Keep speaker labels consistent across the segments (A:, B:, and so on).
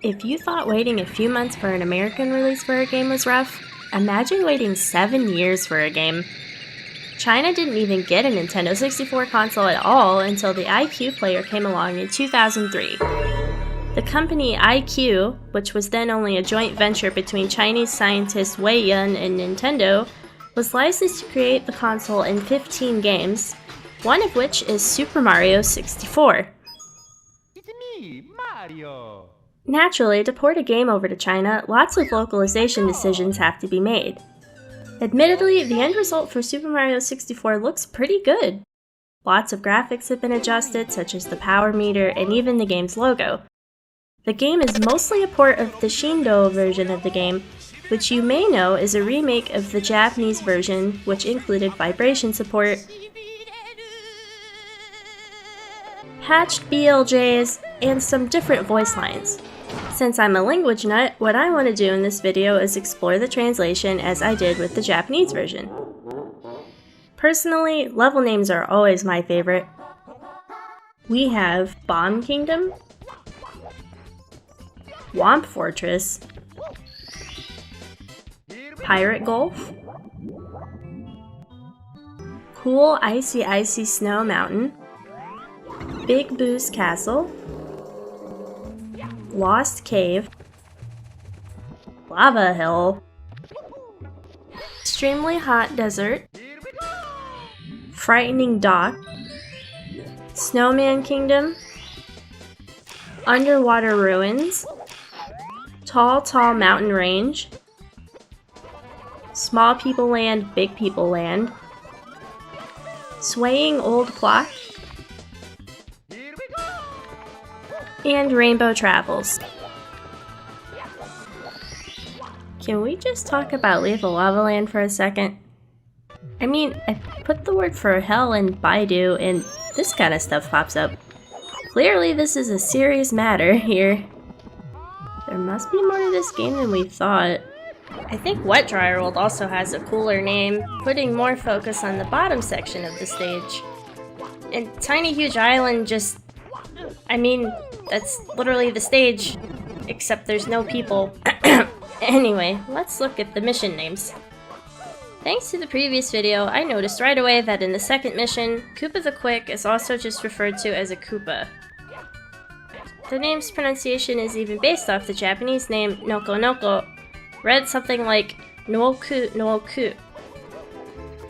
A: If you thought waiting a few months for an American release for a game was rough, imagine waiting 7 years for a game. China didn't even get a Nintendo 64 console at all until the iQue player came along in 2003. The company iQue, which was then only a joint venture between Chinese scientists Wei Yun and Nintendo, was licensed to create the console in 15 games, one of which is Super Mario 64.
B: It's me, Mario!
A: Naturally, to port a game over to China, lots of localization decisions have to be made. Admittedly, the end result for Super Mario 64 looks pretty good. Lots of graphics have been adjusted, such as the power meter and even the game's logo. The game is mostly a port of the Shindo version of the game, which you may know is a remake of the Japanese version, which included vibration support, patched BLJs, and some different voice lines. Since I'm a language nut, what I want to do in this video is explore the translation as I did with the Japanese version. Personally, level names are always my favorite. We have Bomb Kingdom, Womp Fortress, Pirate Gulf, Cool Icy Snow Mountain, Big Boo's Castle, Lost Cave, Lava Hill, Extremely Hot Desert, Frightening Dock, Snowman Kingdom, Underwater Ruins, Tall Mountain Range, Small People Land, Big People Land, Swaying Old Clock, and Rainbow Travels. Can we just talk about Lethal Lava Land for a second? I mean, I put the word for hell in Baidu and this kind of stuff pops up. Clearly this is a serious matter here. There must be more to this game than we thought. I think Wet Dry World also has a cooler name, putting more focus on the bottom section of the stage. And Tiny Huge Island just... I mean, that's literally the stage, except there's no people. Anyway, let's look at the mission names. Thanks to the previous video, I noticed right away that in the second mission, Koopa the Quick is also just referred to as a Koopa. The name's pronunciation is even based off the Japanese name Noko Noko, read something like Nooku Nooku.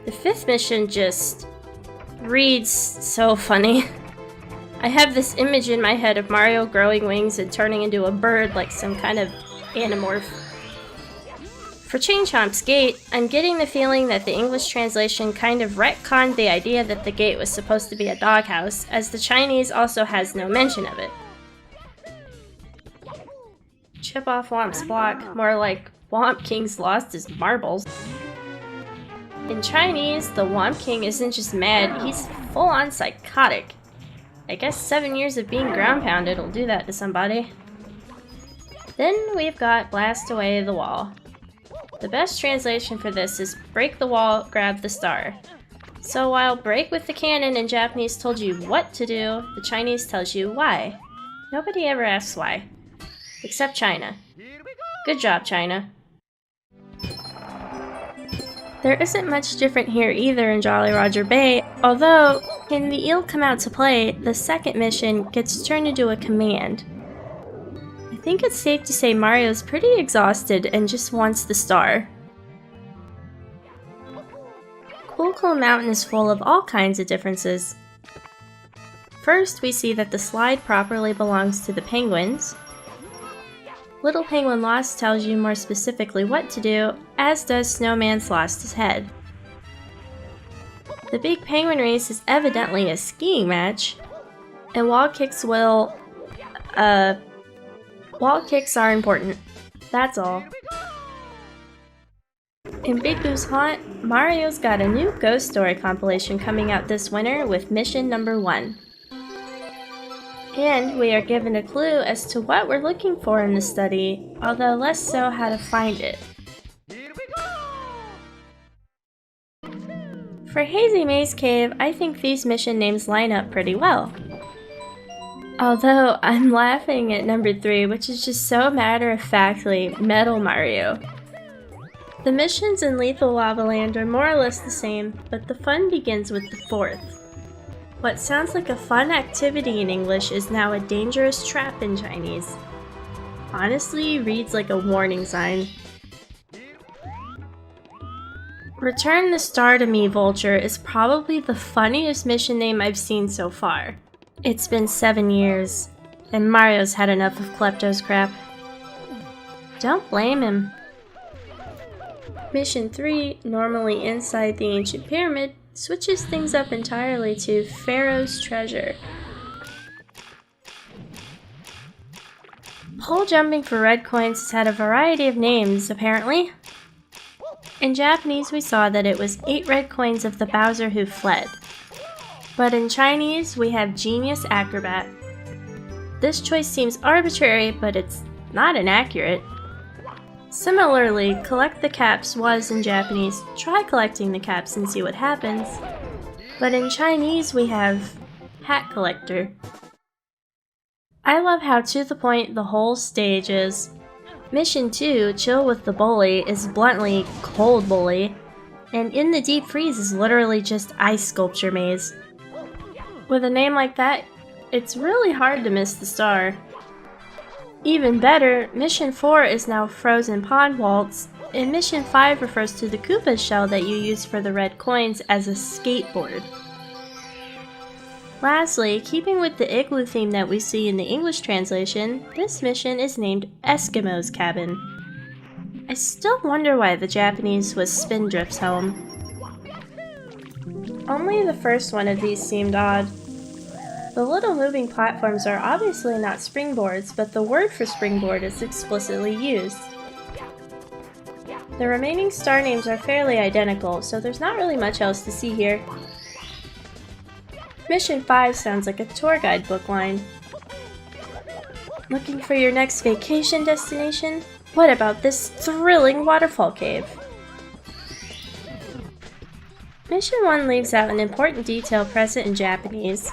A: The fifth mission just reads so funny. I have this image in my head of Mario growing wings and turning into a bird like some kind of animorph. For Chain Chomp's Gate, I'm getting the feeling that the English translation kind of retconned the idea that the gate was supposed to be a doghouse, as the Chinese also has no mention of it. Chip off Womp's block, more like Womp King's lost his marbles. In Chinese, the Womp King isn't just mad, he's full-on psychotic. I guess 7 years of being ground pounded will do that to somebody. Then we've got Blast Away the Wall. The best translation for this is break the wall, grab the star. So while break with the cannon in Japanese told you what to do, the Chinese tells you why. Nobody ever asks why. Except China. Good job, China. There isn't much different here either in Jolly Roger Bay, although, when the eel come out to play, the second mission gets turned into a command. I think it's safe to say Mario's pretty exhausted and just wants the star. Cool Mountain is full of all kinds of differences. First, we see that the slide properly belongs to the penguins. Little Penguin Lost tells you more specifically what to do, as does Snowman's Lost His Head. The Big Penguin Race is evidently a skiing match, and wall kicks are important. That's all. In Big Boo's Haunt, Mario's got a new Ghost Story compilation coming out this winter with mission number 1. And we are given a clue as to what we're looking for in the study, although less so how to find it. For Hazy Maze Cave, I think these mission names line up pretty well. Although I'm laughing at number 3, which is just so matter-of-factly Metal Mario. The missions in Lethal Lava Land are more or less the same, but the fun begins with the 4th. What sounds like a fun activity in English is now a dangerous trap in Chinese. Honestly, reads like a warning sign. Return the Star to Me, Vulture is probably the funniest mission name I've seen so far. It's been 7 years, and Mario's had enough of Klepto's crap. Don't blame him. Mission 3, normally inside the ancient pyramid, switches things up entirely to Pharaoh's Treasure. Pole jumping for red coins has had a variety of names, apparently. In Japanese, we saw that it was 8 red coins of the Bowser who fled. But in Chinese, we have Genius Acrobat. This choice seems arbitrary, but it's not inaccurate. Similarly, Collect the Caps was in Japanese, try collecting the caps and see what happens. But in Chinese, we have Hat Collector. I love how to the point the whole stage is. Mission 2, Chill with the Bully, is bluntly Cold Bully, and In the Deep Freeze is literally just Ice Sculpture Maze. With a name like that, it's really hard to miss the star. Even better, Mission 4 is now Frozen Pond Waltz, and Mission 5 refers to the Koopa shell that you use for the red coins as a skateboard. Lastly, keeping with the igloo theme that we see in the English translation, this mission is named Eskimo's Cabin. I still wonder why the Japanese was Spindrift's home. Only the first one of these seemed odd. The little moving platforms are obviously not springboards, but the word for springboard is explicitly used. The remaining star names are fairly identical, so there's not really much else to see here. Mission 5 sounds like a tour guide book line. Looking for your next vacation destination? What about this thrilling waterfall cave? Mission 1 leaves out an important detail present in Japanese.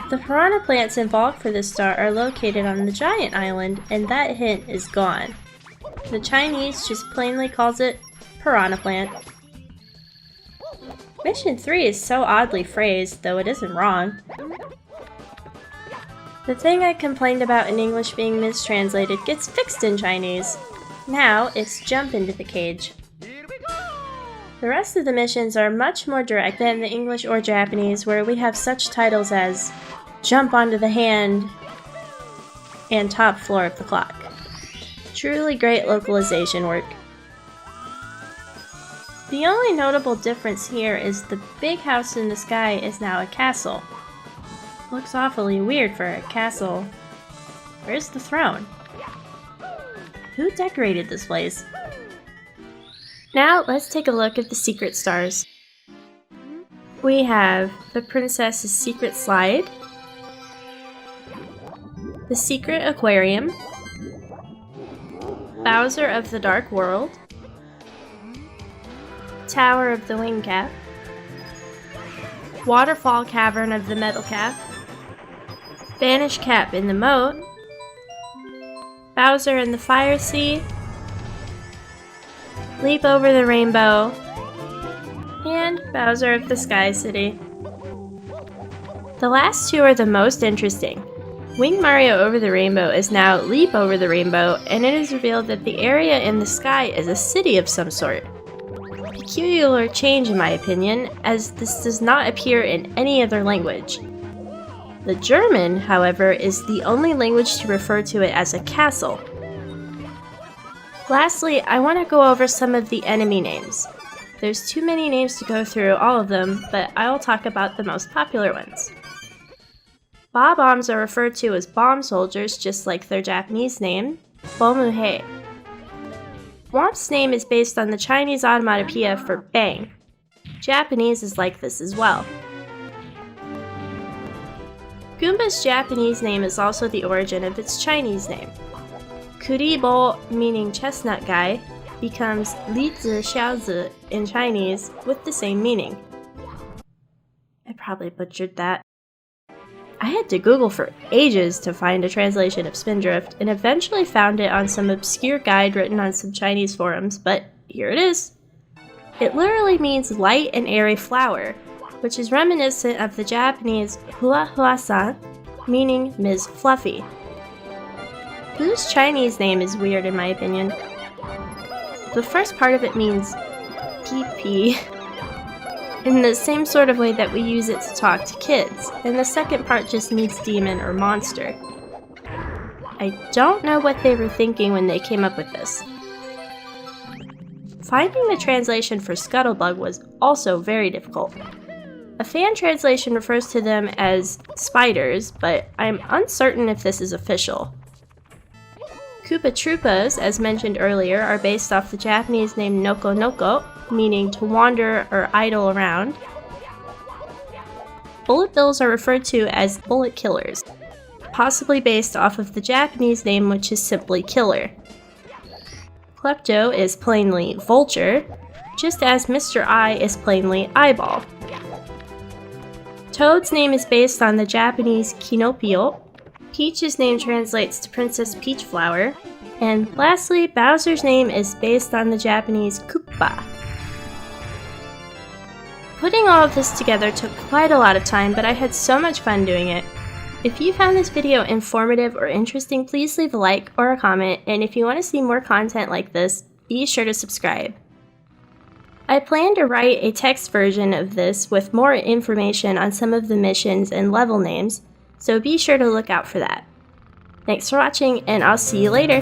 A: The piranha plants involved for this star are located on the giant island, and that hint is gone. The Chinese just plainly calls it piranha plant. Mission 3 is so oddly phrased, though it isn't wrong. The thing I complained about in English being mistranslated gets fixed in Chinese. Now it's jump into the cage. The rest of the missions are much more direct than the English or Japanese, where we have such titles as Jump Onto the Hand and Top Floor of the Clock. Truly great localization work. The only notable difference here is the big house in the sky is now a castle. Looks awfully weird for a castle. Where's the throne? Who decorated this place? Now let's take a look at the secret stars. We have the Princess's Secret Slide, the Secret Aquarium, Bowser of the Dark World, Tower of the Wing Cap, Waterfall Cavern of the Metal Cap, Vanish Cap in the Moat, Bowser in the Fire Sea, Leap Over the Rainbow, and Bowser of the Sky City. The last two are the most interesting. Wing Mario Over the Rainbow is now Leap Over the Rainbow, and it is revealed that the area in the sky is a city of some sort. Peculiar change in my opinion, as this does not appear in any other language. The German, however, is the only language to refer to it as a castle. Lastly, I want to go over some of the enemy names. There's too many names to go through all of them, but I will talk about the most popular ones. Bob-ombs are referred to as bomb soldiers, just like their Japanese name, Bomuhei. Womp's name is based on the Chinese onomatopoeia for bang. Japanese is like this as well. Goomba's Japanese name is also the origin of its Chinese name. Kuribo, meaning chestnut guy, becomes Lizi Xiaozi in Chinese with the same meaning. I probably butchered that. I had to Google for ages to find a translation of Spindrift, and eventually found it on some obscure guide written on some Chinese forums, but here it is. It literally means light and airy flower, which is reminiscent of the Japanese hua hua-san, meaning Ms. Fluffy. Whose Chinese name is weird in my opinion. The first part of it means pee-pee, in the same sort of way that we use it to talk to kids, and the second part just means demon or monster. I don't know what they were thinking when they came up with this. Finding the translation for Scuttlebug was also very difficult. A fan translation refers to them as spiders, but I'm uncertain if this is official. Koopa Troopas, as mentioned earlier, are based off the Japanese name Noko Noko, meaning to wander or idle around. Bullet bills are referred to as bullet killers, possibly based off of the Japanese name, which is simply killer. Klepto is plainly vulture, just as Mr. Eye is plainly eyeball. Toad's name is based on the Japanese Kinopio. Peach's name translates to Princess Peach Flower. And lastly, Bowser's name is based on the Japanese Koopa. Putting all of this together took quite a lot of time, but I had so much fun doing it. If you found this video informative or interesting, please leave a like or a comment, and if you want to see more content like this, be sure to subscribe. I plan to write a text version of this with more information on some of the missions and level names, so be sure to look out for that. Thanks for watching, and I'll see you later!